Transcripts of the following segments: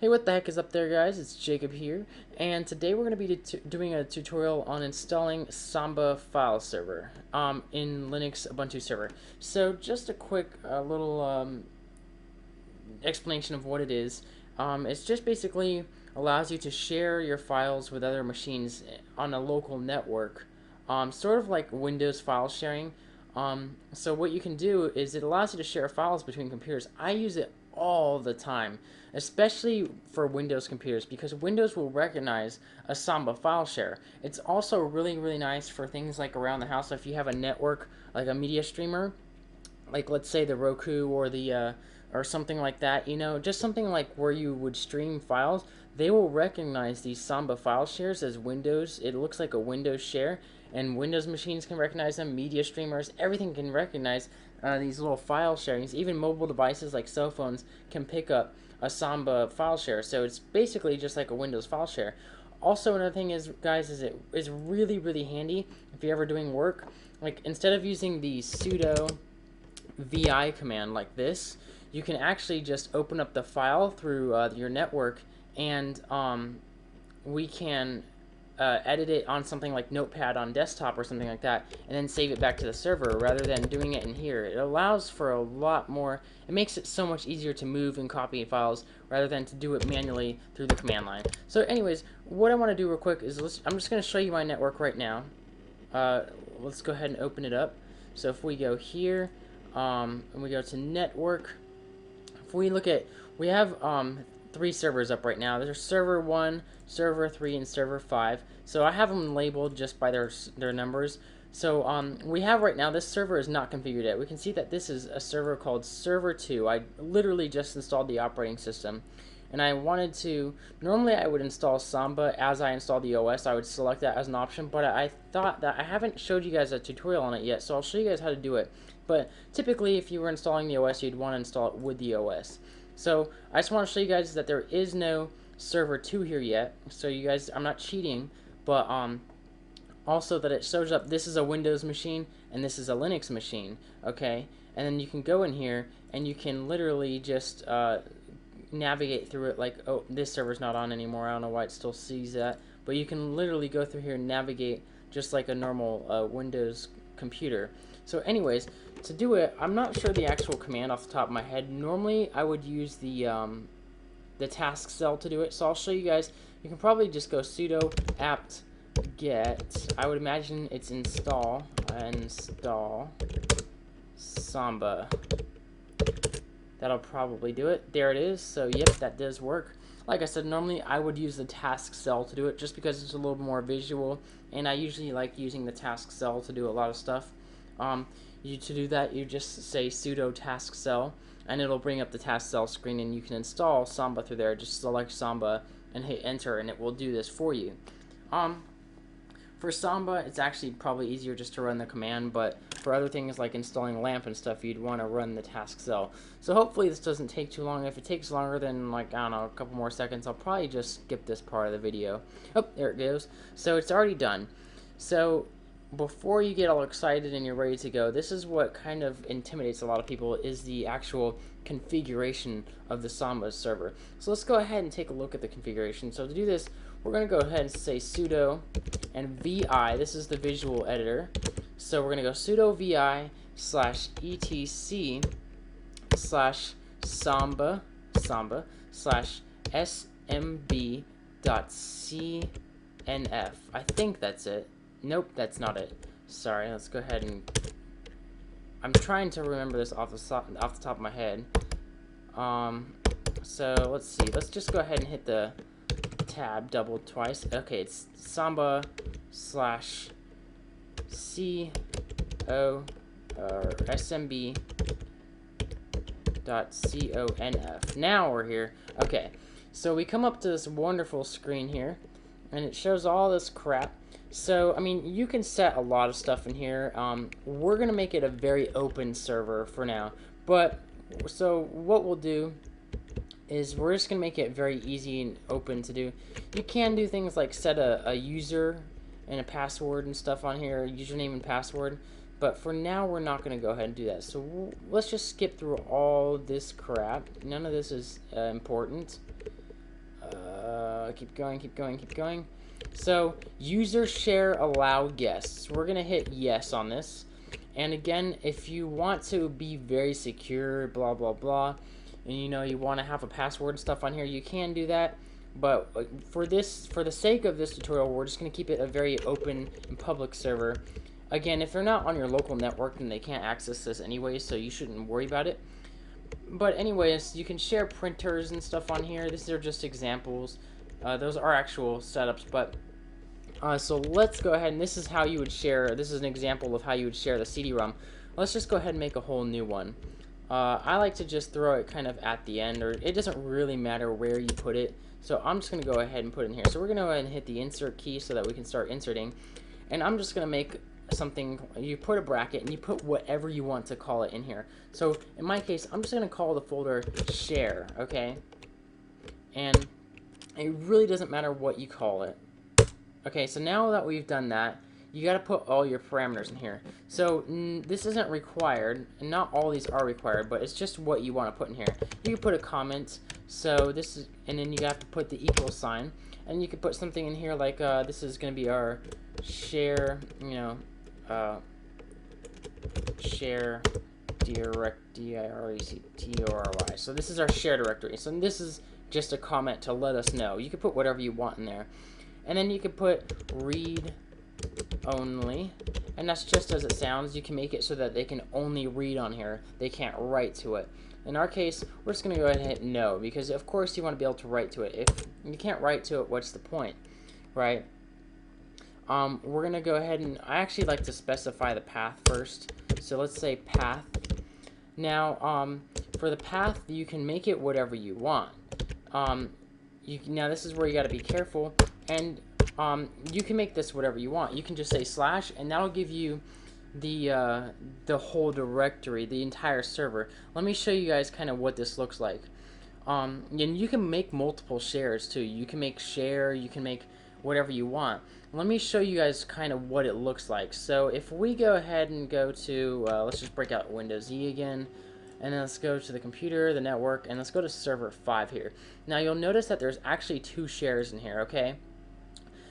Hey, what the heck is up there, guys? It's Jacob here, and today we're going to be doing a tutorial on installing Samba file server in Linux Ubuntu server. So just a quick little explanation of what it is. It's just basically allows you to share your files with other machines on a local network, sort of like Windows file sharing. So what you can do is it allows you to share files between computers. I use it all the time, especially for Windows computers, because Windows will recognize a Samba file share. It's also really nice for things like around the house. If you have a network like a media streamer, like let's say the Roku or the or something like that, just something like where you would stream files, they will recognize these Samba file shares as Windows. It looks like a Windows share, and Windows machines can recognize them. Media streamers, everything can recognize these little file sharings. Even mobile devices like cell phones can pick up a Samba file share. So it's basically just like a Windows file share. Also, another thing is, guys, is it is really handy if you're ever doing work. Like instead of using the sudo vi command like this, you can actually just open up the file through your network, and we can edit it on something like Notepad on desktop or something like that, and then save it back to the server rather than doing it in here. It allows for a lot more. It makes it so much easier to move and copy files rather than to do it manually through the command line. So anyways, what I want to do real quick is I'm just going to show you my network right now. Let's go ahead and open it up. So if we go here, and we go to network, if we look at, we have 3 servers up right now. There's server 1, server 3, and server 5. So I have them labeled just by their numbers. So we have right now, this server is not configured yet. We can see that this is a server called server 2. I literally just installed the operating system, and I wanted to, normally I would install Samba as I install the OS. I would select that as an option, but I thought that I haven't showed you guys a tutorial on it yet, so I'll show you guys how to do it. But typically, if you were installing the OS, you'd want to install it with the OS. So I just want to show you guys that there is no server 2 here yet. So you guys, I'm not cheating, but also that it shows up, this is a Windows machine and this is a Linux machine, okay? And then you can go in here and you can literally just navigate through it like, oh, this server's not on anymore. I don't know why it still sees that, but you can literally go through here and navigate just like a normal Windows computer. So anyways, to do it, I'm not sure the actual command off the top of my head. Normally I would use the task cell to do it, so I'll show you guys. You can probably just go sudo apt get, I would imagine it's install Samba. That'll probably do it. There it is. So yep, that does work. Like I said, normally I would use the task cell to do it just because it's a little more visual, and I usually like using the task cell to do a lot of stuff. To do that, you just say sudo task cell, and it'll bring up the task cell screen, and you can install Samba through there. Just select Samba and hit enter, and it will do this for you. For Samba, it's actually probably easier just to run the command, but for other things like installing LAMP and stuff, you'd want to run the task cell. So hopefully this doesn't take too long. If it takes longer than, like, I don't know, a couple more seconds, I'll probably just skip this part of the video. Oh, there it goes. So it's already done. So before you get all excited and you're ready to go, this is what kind of intimidates a lot of people, is the actual configuration of the Samba server. So let's go ahead and take a look at the configuration. So to do this, we're going to go ahead and say sudo and vi. This is the visual editor. So we're going to go sudo vi /etc /samba /smb.cnf. I think that's it. Nope, that's not it. Sorry, let's go ahead and, I'm trying to remember this off the top of my head. So let's see. Let's just go ahead and hit the tab double twice. Okay, it's Samba /co or smb.conf. Now we're here. Okay, so we come up to this wonderful screen here, and it shows all this crap. So, I mean, you can set a lot of stuff in here. We're going to make it a very open server for now. But, so what we'll do is we're just going to make it very easy and open to do. You can do things like set a user and a password and stuff on here, username and password. But for now, we're not going to go ahead and do that. So let's just skip through all this crap. None of this is important. Keep going, keep going, keep going. So user share allow guests. We're gonna hit yes on this. And again, if you want to be very secure, blah blah blah, and you want to have a password and stuff on here, you can do that. But for the sake of this tutorial, we're just gonna keep it a very open and public server. Again, if they're not on your local network, then they can't access this anyway, so you shouldn't worry about it. But anyways, you can share printers and stuff on here. These are just examples. Those are actual setups, but so let's go ahead, and this is how you would share. This is an example of how you would share the CD-ROM. Let's just go ahead and make a whole new one. I like to just throw it kind of at the end, or it doesn't really matter where you put it. So I'm just going to go ahead and put it in here. So we're going to go ahead and hit the insert key so that we can start inserting. And I'm just going to make something. You put a bracket and you put whatever you want to call it in here. So in my case, I'm just going to call the folder share, okay? And it really doesn't matter what you call it. Okay, so now that we've done that, you got to put all your parameters in here. So this isn't required, and not all these are required, but it's just what you want to put in here. You can put a comment, so this is, and then you have to put the equal sign, and you can put something in here like this is going to be our share, share direct D-I-R-E-C-T-O-R-Y. So this is our share directory. So this is just a comment to let us know. You can put whatever you want in there. And then you can put read only, and that's just as it sounds. You can make it so that they can only read on here. They can't write to it. In our case, we're just going to go ahead and hit no, because of course you want to be able to write to it. If you can't write to it, what's the point, right? We're going to go ahead and I actually like to specify the path first. So let's say path. Now, for the path, you can make it whatever you want. Now this is where you got to be careful, and you can make this whatever you want. You can just say slash, and that'll give you the whole directory, the entire server. Let me show you guys kind of what this looks like. And you can make multiple shares too. You can make share, you can make whatever you want. Let me show you guys kind of what it looks like. So if we go ahead and go to, let's just break out Windows E again, and then let's go to the computer, the network, and let's go to server 5 here. Now you'll notice that there's actually 2 shares in here, okay?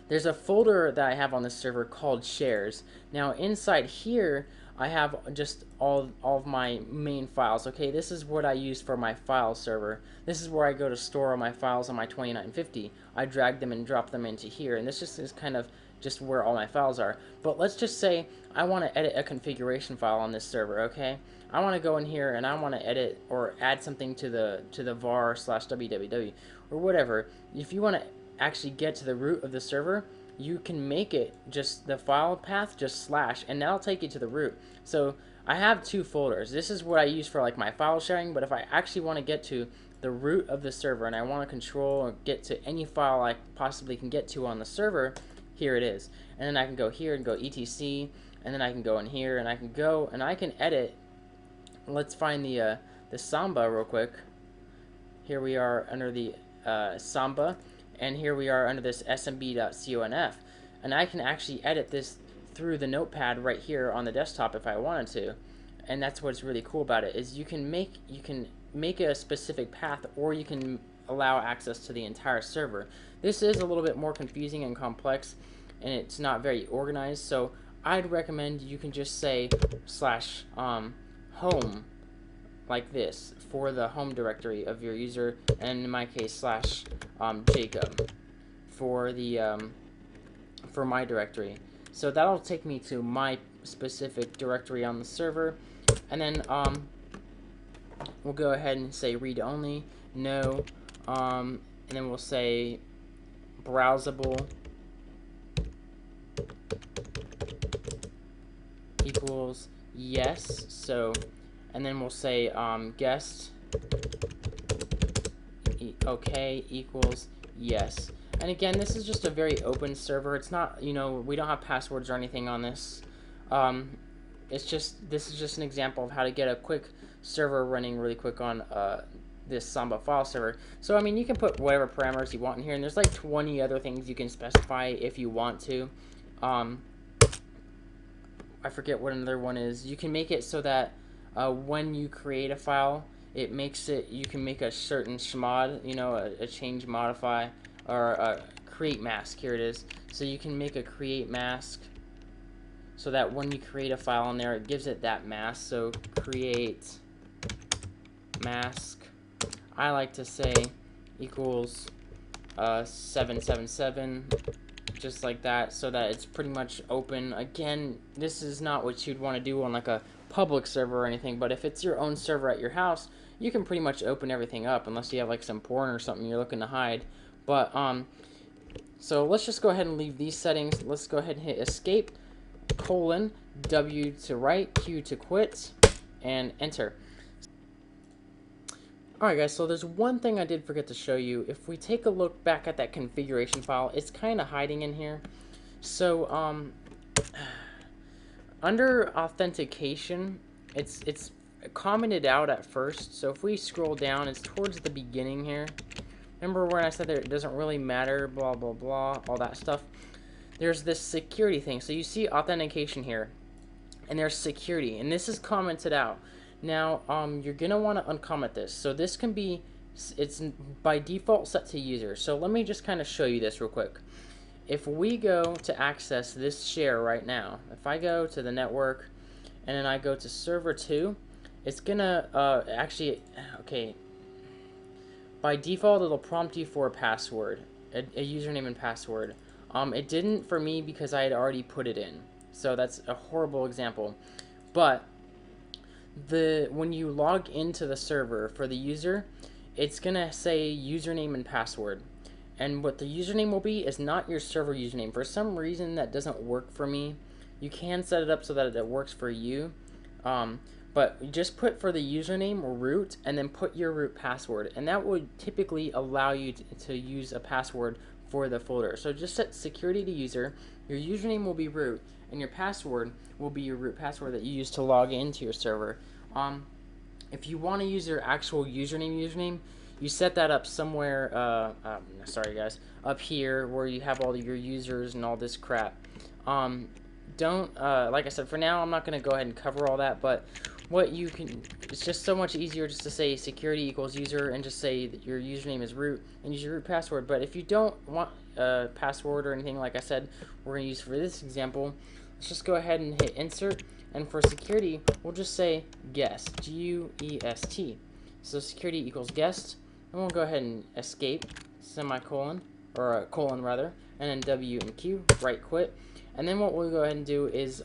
There's a folder that I have on this server called shares. Now inside here, I have just all of my main files, okay? This is what I use for my file server. This is where I go to store all my files on my 2950. I drag them and drop them into here, and this just is kind of just where all my files are. But let's just say I want to edit a configuration file on this server, okay? I want to go in here and I want to edit or add something to the var/www or whatever. If you want to actually get to the root of the server, you can make it just the file path just slash, and that'll take you to the root. So I have 2 folders. This is what I use for like my file sharing, but if I actually want to get to the root of the server and I want to control or get to any file I possibly can get to on the server, here it is. And then I can go here and go etc, and then I can go in here and I can go and I can edit. Let's find the Samba real quick. Here we are under the Samba, and here we are under this smb.conf, and I can actually edit this through the notepad right here on the desktop if I wanted to. And that's what's really cool about it, is you can make a specific path, or you can allow access to the entire server. This is a little bit more confusing and complex, and it's not very organized, so I'd recommend you can just say slash home like this for the home directory of your user, and in my case slash Jacob for the for my directory. So that'll take me to my specific directory on the server, and then we'll go ahead and say read only, no, and then we'll say browsable equals yes. So, and then we'll say guest okay equals yes. And again, this is just a very open server. It's not, we don't have passwords or anything on this. This is just an example of how to get a quick server running really quick on this Samba file server. So I mean, you can put whatever parameters you want in here, and there's like 20 other things you can specify if you want to. I forget what another one is. You can make it so that when you create a file, it makes it, you can make a certain chmod, a change modify, or create mask. Here it is. So you can make a create mask, so that when you create a file in there, it gives it that mask. So create mask, I like to say, equals 777, just like that, so that it's pretty much open. Again, this is not what you'd want to do on like a public server or anything, but if it's your own server at your house, you can pretty much open everything up, unless you have like some porn or something you're looking to hide. But so let's just go ahead and leave these settings. Let's go ahead and hit escape, colon, W to write, Q to quit, and enter. Alright guys, so there's one thing I did forget to show you. If we take a look back at that configuration file, it's kind of hiding in here. So, under authentication, it's commented out at first. So if we scroll down, it's towards the beginning here. Remember when I said that it doesn't really matter, blah, blah, blah, all that stuff? There's this security thing. So you see authentication here, and there's security, and this is commented out. Now, you're going to want to uncomment this. So this can be, it's by default set to user. So let me just kind of show you this real quick. If we go to access this share right now, if I go to the network, and then I go to server 2, it's going to, actually, okay, by default, it'll prompt you for a password, a username and password. It didn't for me because I had already put it in. So that's a horrible example. But when you log into the server for the user, it's gonna say username and password, and what the username will be is not your server username. For some reason that doesn't work for me. You can set it up so that it works for you, but just put for the username root, and then put your root password, and that would typically allow you to use a password for the folder. So just set security to user, your username will be root, and your password will be your root password that you use to log into your server. If you want to use your actual username, you set that up somewhere, sorry guys, up here where you have all your users and all this crap. Like I said, for now I'm not going to go ahead and cover all that, but what you can, it's just so much easier just to say security equals user and just say that your username is root and use your root password. But if you don't want a password or anything, like I said, we're going to use for this example, let's just go ahead and hit insert, and for security we'll just say guest, G-U-E-S-T. So security equals guest, and we'll go ahead and escape, semicolon, or colon rather, and then W and Q, right quit. And then what we'll go ahead and do is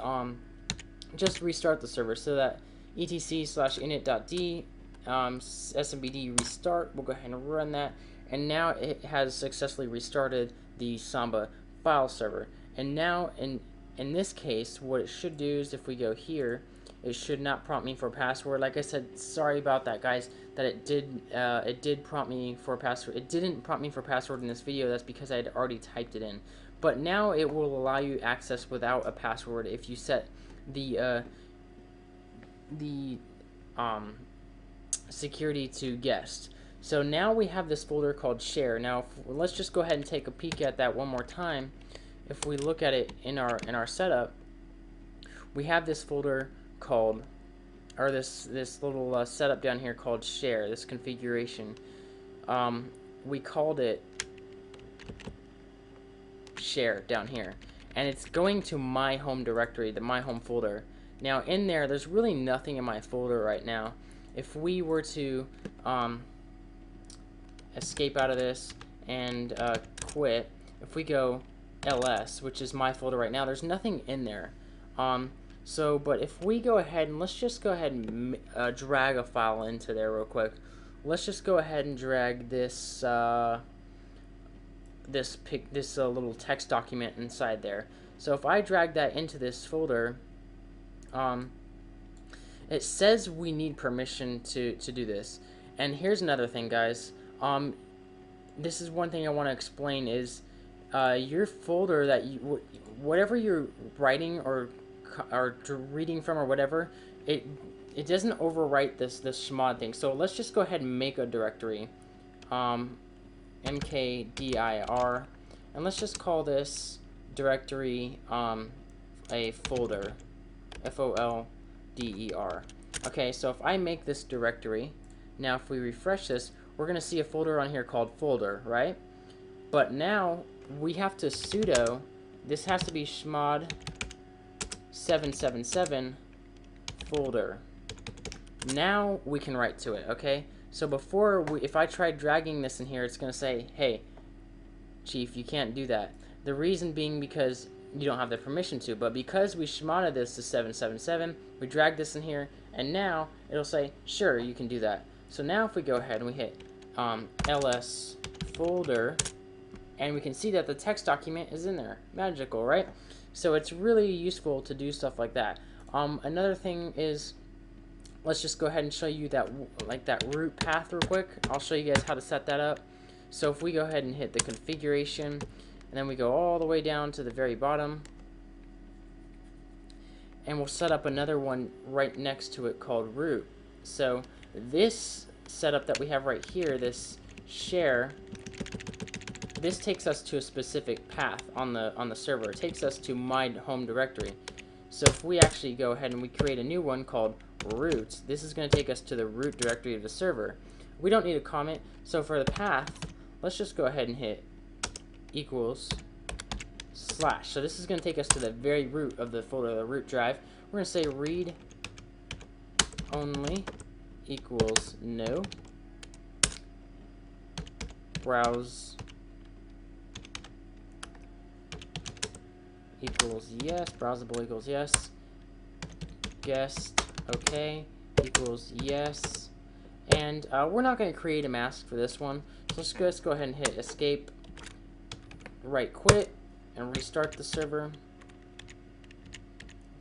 just restart the server, so that etc/init.d smbd restart, we'll go ahead and run that, and now it has successfully restarted the Samba file server. And now in this case, what it should do is, if we go here, it should not prompt me for a password. Like I said, sorry about that guys, that it did prompt me for a password. It didn't prompt me for a password in this video. That's because I had already typed it in. But now it will allow you access without a password if you set the security to guest. So now we have this folder called share. Now let's just go ahead and take a peek at that one more time. If we look at it in our setup, we have this folder called, or this little setup down here called share, this configuration. We called it share down here, and it's going to my home directory, the my home folder. Now in there's really nothing in my folder right now. If we were to escape out of this and quit, if we go ls, which is my folder right now, there's nothing in there. But if we go ahead and let's just go ahead and drag a file into there real quick. Let's just go ahead and drag this little text document inside there. So if I drag that into this folder, it says we need permission to do this. And here's another thing, guys. This is one thing I want to explain is your folder that whatever you're writing or reading from or whatever, it doesn't overwrite this chmod thing. So let's just go ahead and make a directory, mkdir, and let's just call this directory a folder, folder. Okay, so if I make this directory, now if we refresh this, we're gonna see a folder on here called folder, right? But now we have to sudo, this has to be chmod 777 folder. Now we can write to it, okay? So before, if I try dragging this in here, it's going to say, hey, Chief, you can't do that. The reason being because you don't have the permission to, but because we chmoded this to 777, we drag this in here, and now it'll say, sure, you can do that. So now if we go ahead and we hit ls folder, and we can see that the text document is in there. Magical, right? So it's really useful to do stuff like that. Another thing is, let's just go ahead and show you that, like, that root path real quick. I'll show you guys how to set that up. So if we go ahead and hit the configuration, and then we go all the way down to the very bottom, and we'll set up another one right next to it called root. So this setup that we have right here, this share, this takes us to a specific path on the server. It takes us to my home directory. So if we actually go ahead and we create a new one called root, this is going to take us to the root directory of the server. We don't need a comment, so for the path, let's just go ahead and hit equals slash. So this is going to take us to the very root of the folder, the root drive. We're going to say read only equals no, browse equals yes, browsable equals yes, guest okay equals yes, and we're not going to create a mask for this one, so let's go ahead and hit escape, right quit, and restart the server.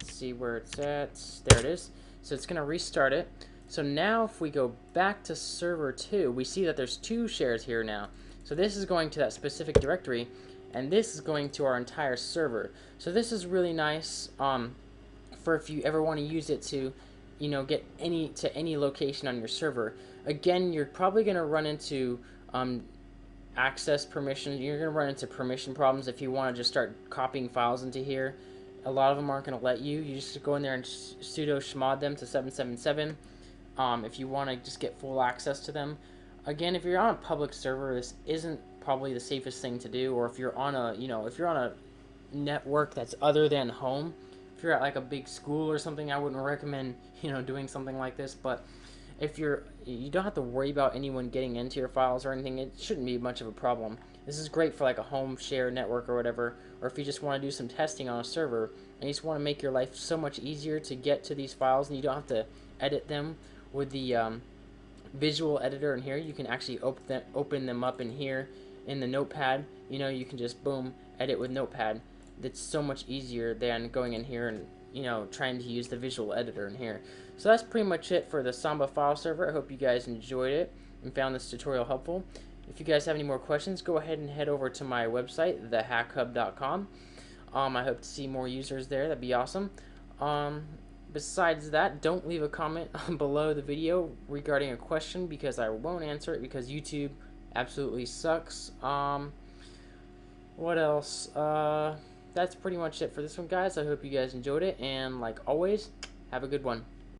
Let's see where it's at. There it is. So it's going to restart it. So now if we go back to server 2, we see that there's two shares here now. So this is going to that specific directory, and this is going to our entire server. So this is really nice for if you ever want to use it to, you know, get any location on your server. Again, you're probably going to run into access permissions. You're going to run into permission problems if you want to just start copying files into here. A lot of them aren't going to let you. You just go in there and sudo chmod them to 777 if you want to just get full access to them. Again, if you're on a public server, this isn't probably the safest thing to do. Or if you're on a, if you're on a network that's other than home, if you're at like a big school or something, I wouldn't recommend, doing something like this. But if you don't have to worry about anyone getting into your files or anything, it shouldn't be much of a problem. This is great for like a home share network or whatever, or if you just want to do some testing on a server and you just want to make your life so much easier to get to these files, and you don't have to edit them with the visual editor in here. You can actually open them up in here in the notepad. You can just boom, edit with notepad. That's so much easier than going in here and trying to use the visual editor in here. So that's pretty much it for the Samba file server. I hope you guys enjoyed it and found this tutorial helpful. If you guys have any more questions, go ahead and head over to my website, thehackhub.com. I hope to see more users there. That'd be awesome. Besides that, don't leave a comment below the video regarding a question, because I won't answer it, because YouTube absolutely sucks. What else? That's pretty much it for this one, guys. I hope you guys enjoyed it, and like always, have a good one.